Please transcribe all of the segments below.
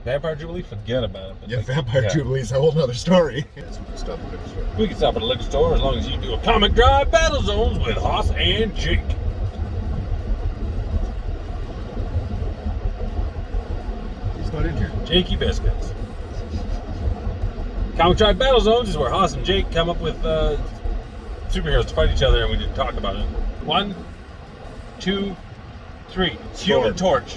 Vampire Jubilee, forget about it. Yeah, like, Vampire Jubilee is a whole other story. Yes, we can stop at a liquor store. We can stop at a liquor store as long as you do a comic drive battle zones with Hauss and Jake. He's not in here. Jakey Biscuits. Comic drive battle zones is where Hauss and Jake come up with superheroes to fight each other, and we didn't talk about it. 1, 2, 3. Human Torch.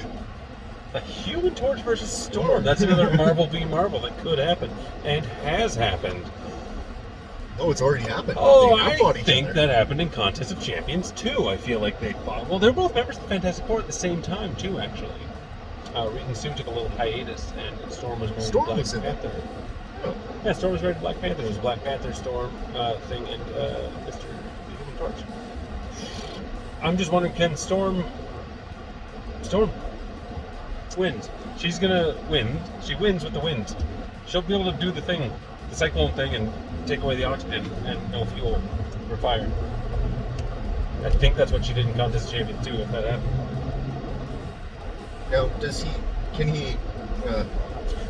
A Human Torch versus Storm. That's another Marvel v. Marvel that could happen and has happened. Oh, it's already happened. Oh, I think that happened in Contest of Champions too. I feel like they fought. Well, they're both members of the Fantastic Four at the same time too, actually. Reed and Sue took a little hiatus, and Storm was married to Black Panther. Oh. Yeah, Storm was married to Black Panther. It was Black Panther, Storm thing, and Mr. Human Torch. I'm just wondering, can Storm wins. She's gonna win. She wins with the wind. She'll be able to do the thing, the cyclone thing, and take away the oxygen and no fuel for fire. I think that's what she did in Contest of Champions too, if that happened. Now,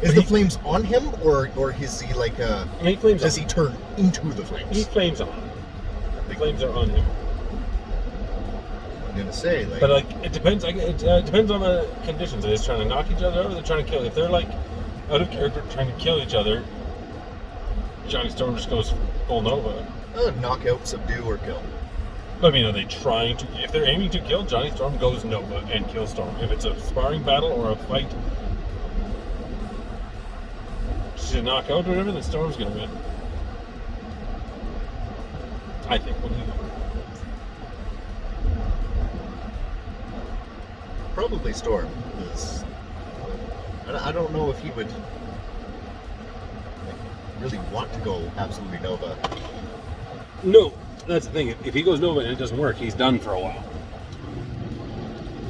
is the flames on him, or is he like does he turn into the flames? He flames on. The flames are on him. I'm gonna say, but it depends. It depends on the conditions. Are they trying to knock each other out, or they're trying to kill? If they're like out of character, trying to kill each other, Johnny Storm just goes full Nova. Knockout, subdue, or kill. I mean, are they trying to? If they're aiming to kill, Johnny Storm goes Nova and kills Storm. If it's a sparring battle or a fight, she's a knockout or whatever, then Storm's gonna win. I think. What do you think? Probably Storm. I don't know if he would really want to go absolutely Nova. No, that's the thing. If he goes Nova and it doesn't work, he's done for a while.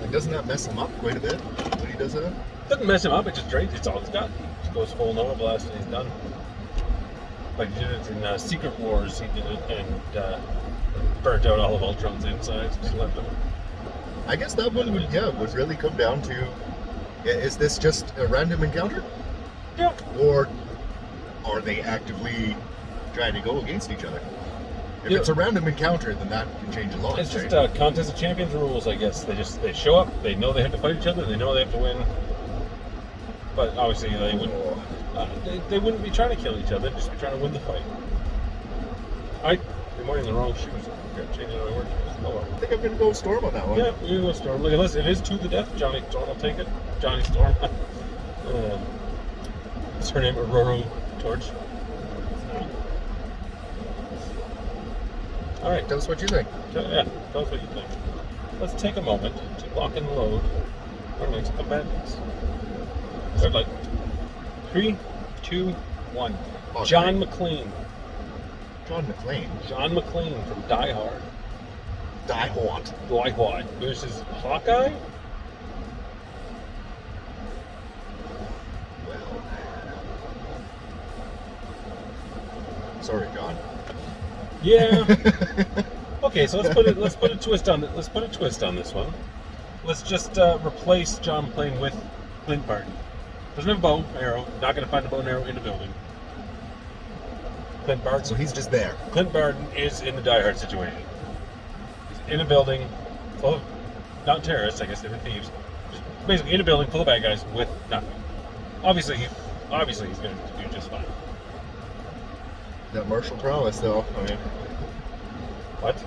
Like, doesn't that mess him up quite a bit when he does that? Doesn't mess him up. It just drains. It's all he's got. He just goes full Nova Blast and he's done. Like he did it in Secret Wars. He did it and burnt out all of Ultron's insides. Just left him. I guess that one would really come down to, is this just a random encounter? Yeah. Or are they actively trying to go against each other? If it's a random encounter, then that can change a lot. It's just Contest of Champions rules, I guess. They show up, they know they have to fight each other, they know they have to win. But obviously they wouldn't be trying to kill each other, they'd just be trying to win the fight. I'd be wearing the wrong shoes. I'm changing my work shoes. Oh, I think I'm going to go Storm on that one. Yeah, we're going to go Storm. Look, unless it is to the death, Johnny Storm will take it. Johnny Storm. What's her name? Aurora Torch. All right. Tell us what you think. Tell us what you think. Let's take a moment to lock and load our next combatants. Red light. 3, 2, 1. Okay. John McLean. John McLean? John McLean from Die Hard. Die Hard versus Hawkeye? Well. Sorry, John. Yeah. Okay, so let's put a twist on it. Let's put a twist on this one. Let's just replace John McClane with Clint Barton. Doesn't have a bow, arrow. Not going to find a bow and arrow in the building. Clint Barton. So he's just there. Clint Barton is in the Die Hard situation. He's in a building full of, not terrorists, I guess, they're thieves. Just basically in a building full of bad guys with nothing. Obviously he's going to do just fine. That martial prowess, though. I mean, what?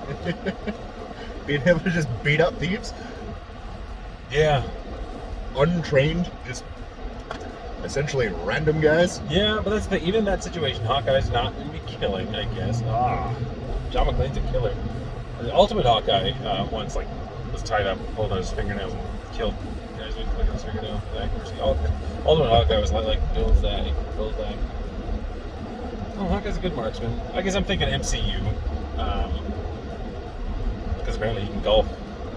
Being able to just beat up thieves? Yeah. Untrained, just essentially random guys? Yeah, but that's the thing. Even in that situation, Hawkeye's not going to be killing, I guess. John McClane's a killer. The Ultimate Hawkeye once was tied up, pulled out his fingernails, and killed guys with flicking his fingernails with accuracy. Ultimate Hawkeye was like Bill's dad. Oh, Hawkeye's a good marksman. I guess I'm thinking MCU. Because apparently he can golf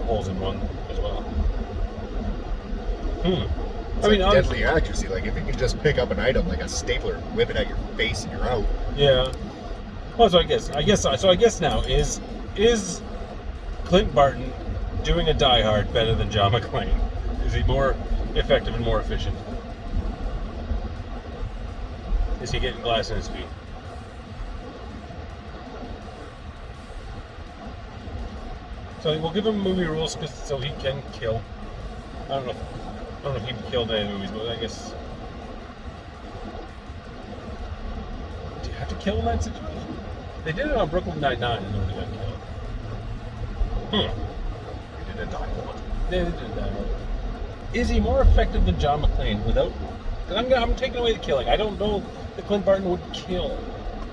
holes in one as well. It's deadly accuracy. Like if you can just pick up an item like a stapler, whip it at your face, and you're out. Yeah. Well, so I guess now is Clint Barton doing a Die Hard better than John McClane? Is he more effective and more efficient? Is he getting glass in his feet? So we'll give him movie rules so he can kill. I don't know if he killed any movies, but I guess. Do you have to kill in that situation? They did it on Brooklyn Nine-Nine and nobody got killed. He didn't die a lot. Yeah, they did that. Is he more effective than John McLean without? Because I'm taking away the killing. I don't know that Clint Barton would kill,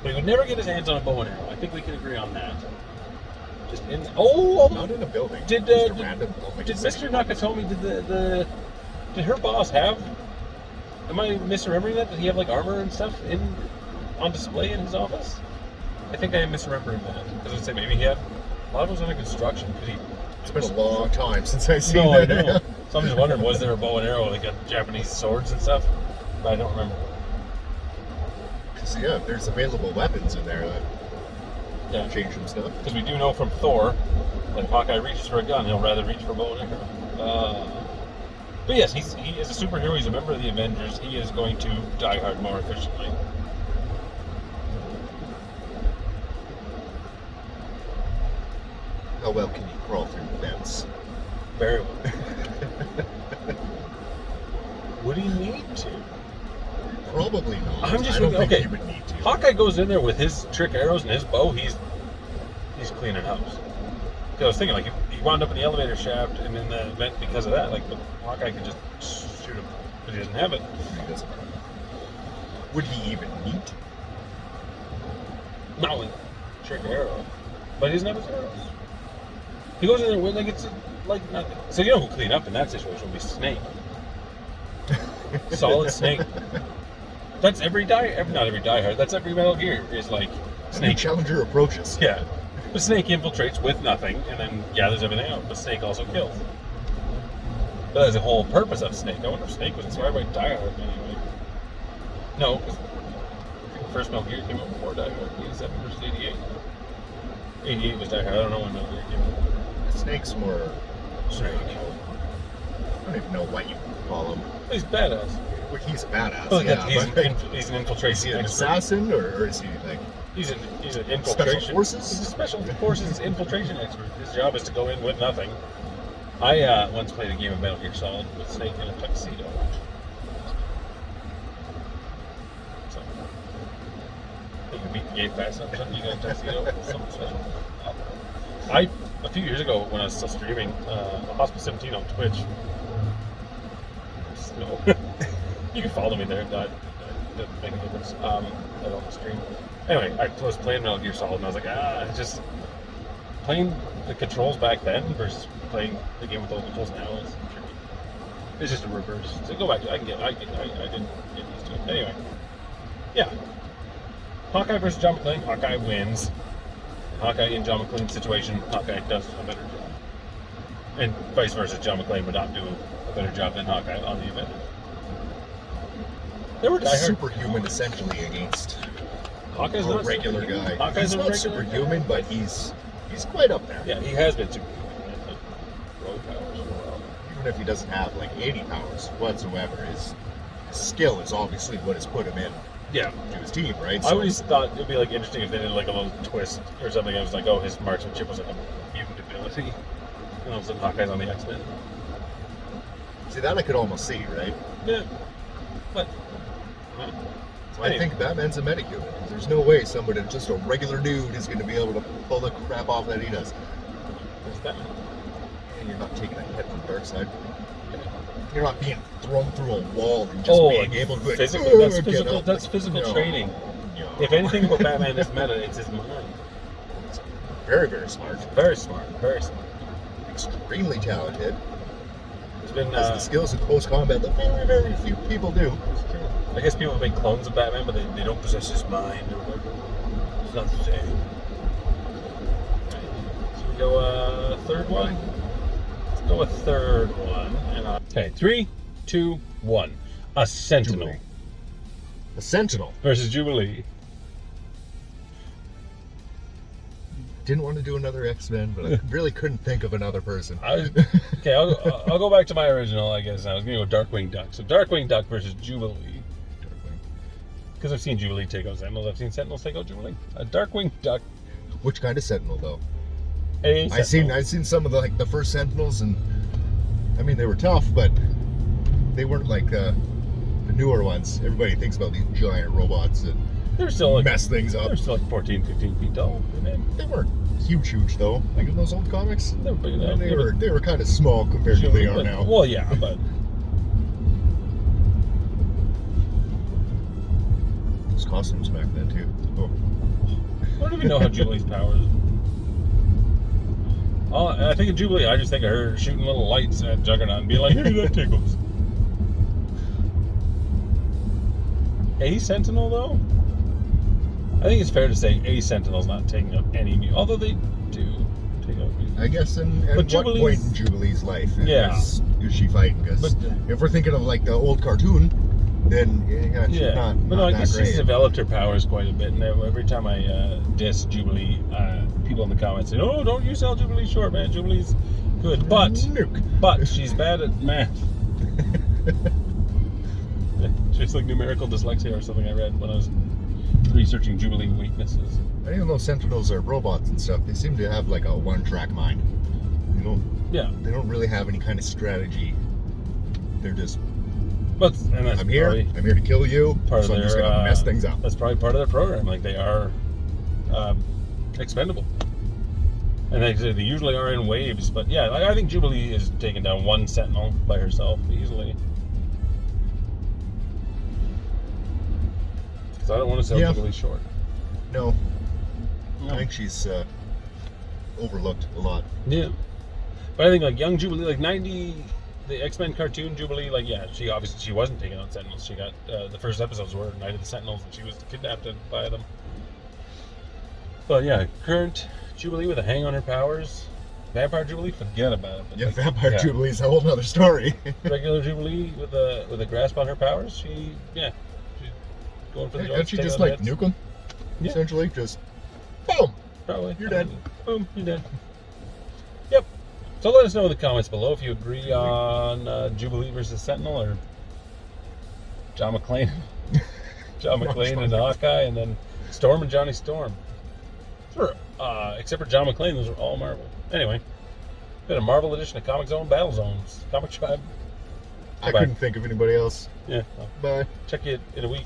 but he would never get his hands on a bow and arrow. I think we can agree on that. Just in not in a building. Did Mr. Nakatomi did her boss have? Am I misremembering that? Did he have like armor and stuff on display in his office? I think I am misremembering that because I'd say maybe he had. A lot of it was under construction. It's been a long time since I've seen that. I know. So I'm just wondering, was there a bow and arrow like a Japanese swords and stuff? But I don't remember. Because there's available weapons in there that change some stuff. Because we do know from Thor, that if Hawkeye reaches for a gun, he'll rather reach for a bow and arrow. But yes, he is a superhero. He's a member of the Avengers. He is going to die hard more efficiently. How well can you crawl through the fence? Very well. Would he need to? Probably not. I don't think he would need to. Hawkeye goes in there with his trick arrows and his bow. He's cleaning house. Because I was thinking, like, he wound up in the elevator shaft and in the vent because of that. Like, but Hawkeye could just shoot him, but he doesn't have it. He doesn't. Would he even need to? Not with trick arrow, but he doesn't have his arrows. He goes in there with it's like nothing. So you know who clean up in that situation would be Snake. Solid Snake. That's not every Die Hard. That's every Metal Gear is like Snake. Every Challenger approaches. Yeah, the Snake infiltrates with nothing and then gathers everything out. But Snake also kills. But that's the whole purpose of Snake. I wonder if Snake was inspired by Die Hard anyway. No, because the first Metal Gear came out before Die Hard. 87 versus 88. 88 was Die Hard. I don't know when Metal Gear came out. Snake's more Snake. I don't even know what you call him. He's badass. Well, he's a badass. Well, yeah, he's an infiltration. Is he an expert. assassin, or is he like? He's an infiltration. Special forces. He's a special forces infiltration expert. His job is to go in with nothing. I once played a game of Metal Gear Solid with Snake in a tuxedo. So you can beat the game fast enough. You got a tuxedo. Something special. A few years ago, when I was still streaming, Haussmann 17 on Twitch. No. You can follow me there. That doesn't make a difference. I don't stream. Anyway, I was playing Metal Gear Solid, and I was like, just playing the controls back then versus playing the game with all the controls now is tricky. It's just a reverse. So go back to it. I didn't get used to it. Anyway, yeah. Hawkeye versus John McClane. Hawkeye wins. Hawkeye in John McClane's situation, Hawkeye does a better job. And vice versa, John McClane would not do a better job than Hawkeye on the Avengers. They were superhuman essentially against Hawkeye's a regular guy. Hawkeye's not superhuman, but he's quite up there. Yeah, he has been superhuman. Like road powers. Even if he doesn't have like any powers whatsoever, his skill is obviously what has put him in. Yeah, to his team, right? I always thought it'd be like interesting if they did like a little twist or something. I was like, oh, his marksmanship was like a mutant ability, and all of a sudden Hawkeye's on the X-Men. See, that I could almost see, right? Yeah, but I think Batman's a metahuman. There's no way somebody, just a regular dude, is going to be able to pull the crap off that he does. What's that? And you're not taking a hit from the dark side. You're not being thrown through a wall and just being able to physically, that's physical training. No. If anything about Batman is meta, it's his mind. It's very, very smart. Very smart. Very smart. Extremely talented. There's been has the skills in close combat that very, very few people do. I guess people make clones of Batman, but they don't possess his mind or whatever. It's not the same. Should we go third one? Let's go a third one. Okay, 3, 2, 1. A Sentinel. Jubilee. A Sentinel versus Jubilee. Didn't want to do another X-Men, but I really couldn't think of another person. Okay, I'll go back to my original, I guess. I was going to go Darkwing Duck. So Darkwing Duck versus Jubilee. Because I've seen Jubilee take out Sentinels. I've seen Sentinels take out Jubilee. A Darkwing Duck. Which kind of Sentinel though? A Sentinel. I've seen some of the first Sentinels, and I mean they were tough, but they weren't like the newer ones. Everybody thinks about these giant robots that They're still like, mess things up. They're still like 14, 15 feet tall. They weren't huge though. Like in those old comics, They were big enough. they were kind of small compared to what they are now. Well, yeah, but Those costumes back then too. Oh. I don't even know how Jubilee's powers. Oh, I think of Jubilee, I just think of her shooting little lights at Juggernaut and being like, "Hey, that tickles." A Sentinel, though? I think it's fair to say A Sentinel's not taking up any new, although they do take up new. I guess, and at what point in Jubilee's life is she fighting? Because if we're thinking of like the old cartoon, then she's not but no, I that guess great. she's developed her powers quite a bit, and every time I diss Jubilee, people in the comments say, "Oh, don't you sell Jubilee short, man. Jubilee's good, but she's bad at math." She's like numerical dyslexia or something I read when I was researching Jubilee weaknesses. And even though Sentinels are robots and stuff, they seem to have like a one-track mind. You know? Yeah. They don't really have any kind of strategy. They're just, I'm here to kill you, so I'm just going to mess things up. That's probably part of their program. Like, they are expendable. And they usually are in waves. But yeah, I think Jubilee is taking down one Sentinel by herself easily. Because I don't want to sell Jubilee short. No. I think she's overlooked a lot. Yeah. But I think like young Jubilee, like 90, the X-Men cartoon Jubilee, like she obviously wasn't taking out Sentinels. She got the first episodes were Night of the Sentinels, and she was kidnapped by them. But yeah, current Jubilee with a hang on her powers. Vampire Jubilee, forget about it. But Vampire Jubilee's a whole nother story. Regular Jubilee with a grasp on her powers, she's going for the joints. Can't she just like nuke them? Yeah. Essentially, just boom. Probably. You're dead. Boom, you're dead. Yep. So let us know in the comments below if you agree on Jubilee versus Sentinel or John McLean. John McLean and Hawkeye, and then Storm and Johnny Storm. Except for John McLean, those are all Marvel. Anyway, been a Marvel edition of Comic Zone Battle Zones. Comic Tribe. I couldn't think of anybody else. Yeah. Bye. Check you in a week.